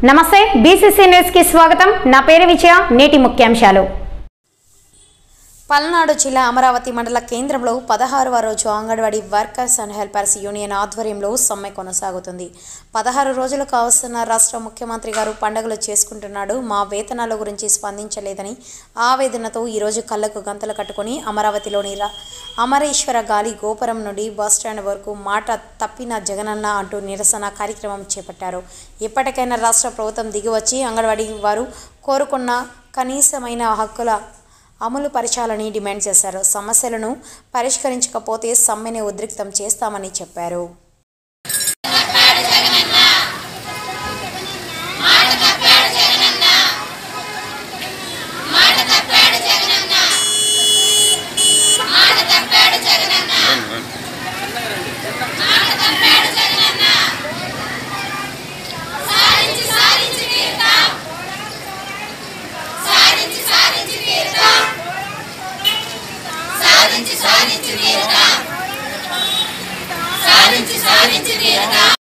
నమస్తే BCC news కి స్వాగతం। నా పేరు విజయ। నేటి ముఖ్యాంశాలు। పల్నాడు జిల్లా అమరావతి మండల కేంద్రంలో 16వ రోజు anganwadi workers and helpers union ఆధ్వర్యంలో సమ్మె కొనసాగుతుంది। 16 రోజులు కావస్తున్న రాష్ట్ర ముఖ్యమంత్రి గారు పండుగలు చేసుకుంటున్నాడు, మా వేతనాల గురించి స్పందించలేదని ఆవేదనతో ఈరోజు కళ్ళకు గంతలు కట్టుకుని అమరావతిలోని అమరేశ్వర గాలి గోపురం నుండి బస్టాండ్ వరకు మాట తప్పిన జగనన్న అంటూ నిరసన కార్యక్రమం చేపట్టారు। ఇప్పటికైనా రాష్ట్ర ప్రభుత్వం దిగివచ్చి అంగన్వాడీ వారు కోరుకున్న కనీసమైన హక్కుల అమలు పరచాలని డిమాండ్ చేశారు। సమస్యలను పరిష్కరించకపోతే సమ్మెని ఉద్రిక్తం చేస్తామని చెప్పారు। సాధించి